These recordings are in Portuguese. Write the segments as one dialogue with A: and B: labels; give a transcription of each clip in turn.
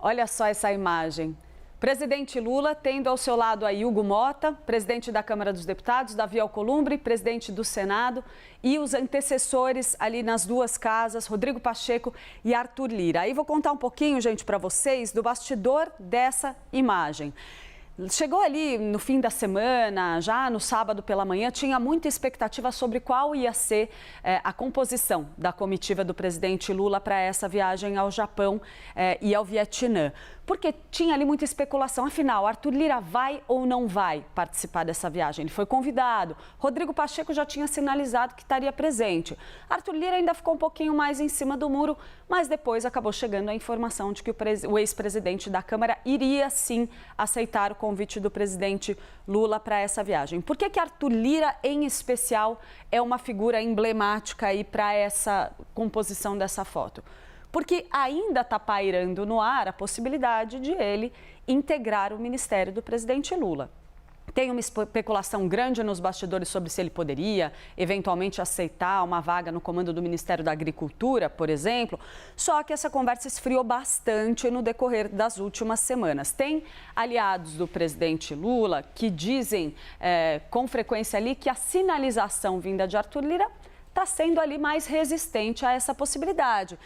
A: Olha só essa imagem. Presidente Lula tendo ao seu lado aí Hugo Motta, presidente da Câmara dos Deputados, Davi Alcolumbre, presidente do Senado, e os antecessores ali nas duas casas, Rodrigo Pacheco e Arthur Lira. Aí vou contar um pouquinho, gente, para vocês do bastidor dessa imagem. Chegou ali no fim da semana, já no sábado pela manhã, tinha muita expectativa sobre qual ia ser a composição da comitiva do presidente Lula para essa viagem ao Japão e ao Vietnã. Porque tinha ali muita especulação, afinal, Arthur Lira vai ou não vai participar dessa viagem? Ele foi convidado, Rodrigo Pacheco já tinha sinalizado que estaria presente. Arthur Lira ainda ficou um pouquinho mais em cima do muro, mas depois acabou chegando a informação de que o ex-presidente da Câmara iria sim aceitar o convite do presidente Lula para essa viagem. Por que Arthur Lira, em especial, é uma figura emblemática aí para essa composição dessa foto? Porque ainda está pairando no ar a possibilidade de ele integrar o ministério do presidente Lula. Tem uma especulação grande nos bastidores sobre se ele poderia, eventualmente, aceitar uma vaga no comando do Ministério da Agricultura, por exemplo. Só que essa conversa esfriou bastante no decorrer das últimas semanas. Tem aliados do presidente Lula que dizem com frequência ali que a sinalização vinda de Arthur Lira está sendo ali mais resistente a essa possibilidade.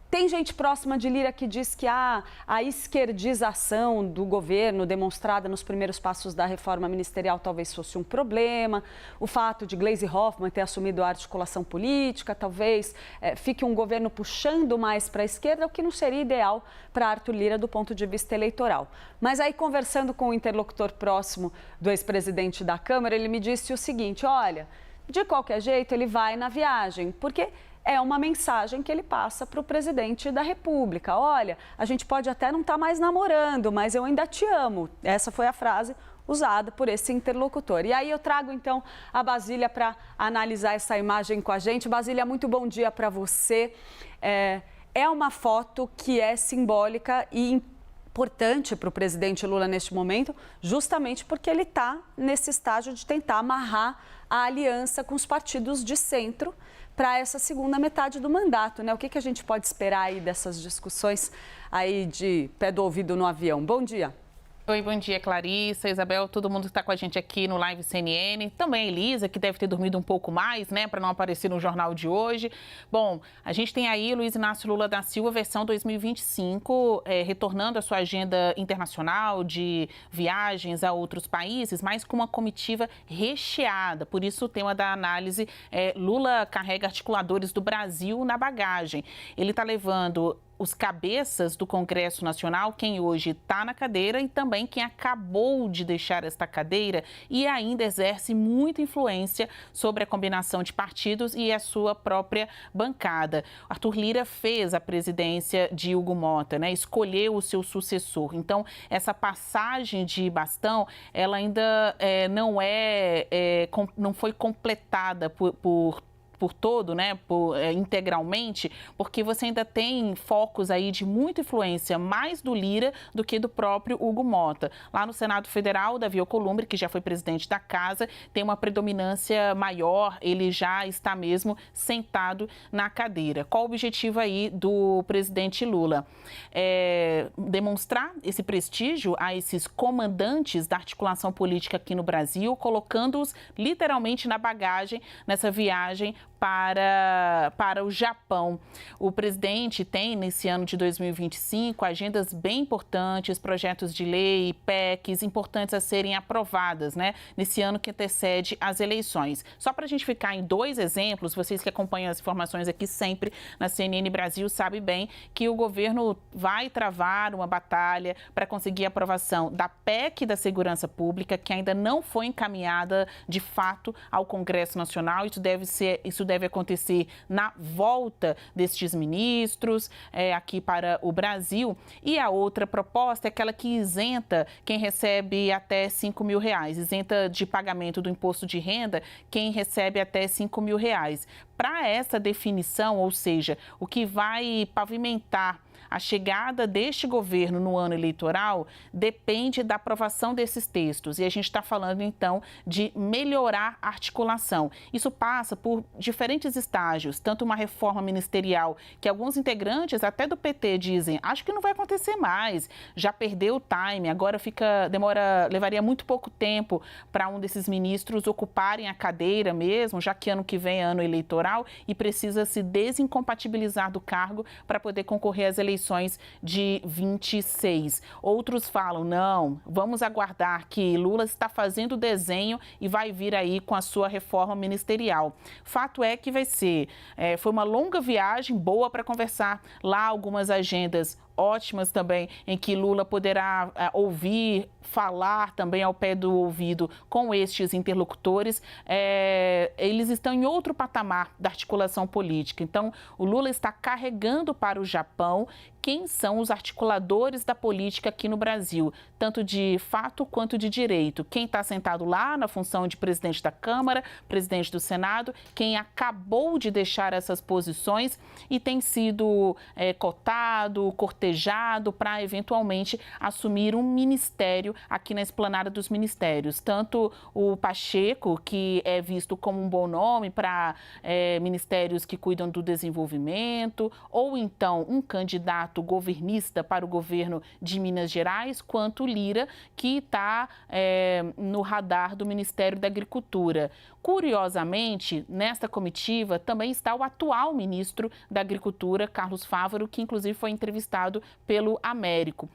A: Tem gente próxima de Lira que diz que a esquerdização do governo demonstrada nos primeiros passos da reforma ministerial talvez fosse um problema. O fato de Gleisi Hoffmann ter assumido a articulação política talvez fique um governo puxando mais para a esquerda, o que não seria ideal para Arthur Lira do ponto de vista eleitoral. Mas aí, conversando com o interlocutor próximo do ex-presidente da Câmara, ele me disse o seguinte: olha, de qualquer jeito ele vai na viagem, porque é uma mensagem que ele passa para o presidente da República. Olha, a gente pode até não estar mais namorando, mas eu ainda te amo. Essa foi a frase usada por esse interlocutor. E aí eu trago então a Basília para analisar essa imagem com a gente. Basília, muito bom dia para você. É uma foto que é simbólica e importante para o presidente Lula neste momento, justamente porque ele está nesse estágio de tentar amarrar a aliança com os partidos de centro para essa segunda metade do mandato, né? O que a gente pode esperar aí dessas discussões aí de pé do ouvido no avião? Bom dia.
B: Oi, bom dia, Clarissa, Isabel, todo mundo que está com a gente aqui no Live CNN. Também a Elisa, que deve ter dormido um pouco mais, né, para não aparecer no jornal de hoje. Bom, a gente tem aí Luiz Inácio Lula da Silva, versão 2025, retornando à sua agenda internacional de viagens a outros países, mas com uma comitiva recheada. Por isso, o tema da análise é Lula carrega articuladores do Brasil na bagagem. Ele está levando os cabeças do Congresso Nacional, quem hoje está na cadeira e também quem acabou de deixar esta cadeira e ainda exerce muita influência sobre a combinação de partidos e a sua própria bancada. Arthur Lira fez a presidência de Hugo Motta, né? Escolheu o seu sucessor. Então, essa passagem de bastão, ela ainda não foi completada por todo, né, integralmente, porque você ainda tem focos aí de muita influência mais do Lira do que do próprio Hugo Motta. Lá no Senado Federal, Davi Alcolumbre, que já foi presidente da casa, tem uma predominância maior, ele já está mesmo sentado na cadeira. Qual o objetivo aí do presidente Lula? Demonstrar esse prestígio a esses comandantes da articulação política aqui no Brasil, colocando-os literalmente na bagagem nessa viagem para o Japão. O presidente tem, nesse ano de 2025, agendas bem importantes, projetos de lei, PECs, importantes a serem aprovadas, né? Nesse ano que antecede as eleições. Só para a gente ficar em dois exemplos, vocês que acompanham as informações aqui sempre na CNN Brasil sabem bem que o governo vai travar uma batalha para conseguir a aprovação da PEC da Segurança Pública, que ainda não foi encaminhada de fato ao Congresso Nacional. Isso deve acontecer na volta destes ministros aqui para o Brasil. E a outra proposta é aquela que isenta quem recebe até R$5 mil, isenta de pagamento do imposto de renda quem recebe até R$5 mil. Para essa definição, ou seja, o que vai pavimentar a chegada deste governo no ano eleitoral depende da aprovação desses textos. E a gente está falando, então, de melhorar a articulação. Isso passa por diferentes estágios, tanto uma reforma ministerial, que alguns integrantes, até do PT, dizem, acho que não vai acontecer mais, já perdeu o time, agora levaria muito pouco tempo para um desses ministros ocuparem a cadeira mesmo, já que ano que vem é ano eleitoral e precisa se desincompatibilizar do cargo para poder concorrer às eleições de 26. Outros falam, não, vamos aguardar que Lula está fazendo o desenho e vai vir aí com a sua reforma ministerial. Fato é que foi uma longa viagem, boa para conversar lá, algumas agendas ótimas também, em que Lula poderá ouvir, falar também ao pé do ouvido com estes interlocutores. Eles estão em outro patamar da articulação política. Então, o Lula está carregando para o Japão quem são os articuladores da política aqui no Brasil, tanto de fato quanto de direito. Quem está sentado lá na função de presidente da Câmara, presidente do Senado, quem acabou de deixar essas posições e tem sido cotado, cortejado para eventualmente assumir um ministério aqui na Esplanada dos Ministérios. Tanto o Pacheco, que é visto como um bom nome para ministérios que cuidam do desenvolvimento, ou então um candidato governista para o governo de Minas Gerais, quanto Lira, que está no radar do Ministério da Agricultura. Curiosamente, nesta comitiva também está o atual ministro da Agricultura, Carlos Fávaro, que inclusive foi entrevistado pelo Américo.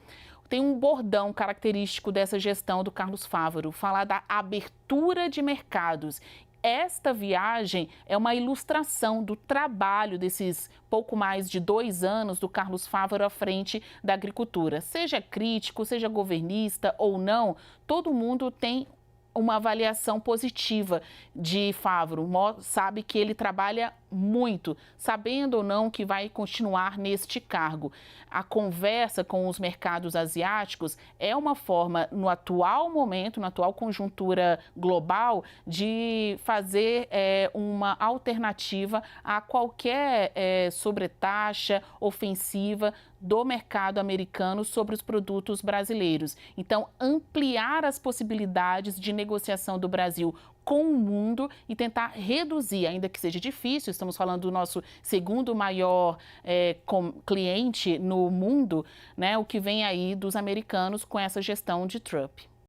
B: Tem um bordão característico dessa gestão do Carlos Fávaro, falar da abertura de mercados. Esta viagem é uma ilustração do trabalho desses pouco mais de 2 anos do Carlos Fávaro à frente da agricultura. Seja crítico, seja governista ou não, todo mundo tem uma avaliação positiva de Fávaro. Sabe que ele trabalha muito, sabendo ou não que vai continuar neste cargo. A conversa com os mercados asiáticos é uma forma, no atual momento, na atual conjuntura global, de fazer uma alternativa a qualquer sobretaxa ofensiva do mercado americano sobre os produtos brasileiros. Então, ampliar as possibilidades de negociação do Brasil com o mundo e tentar reduzir, ainda que seja difícil, estamos falando do nosso segundo maior cliente no mundo, né, o que vem aí dos americanos com essa gestão de Trump.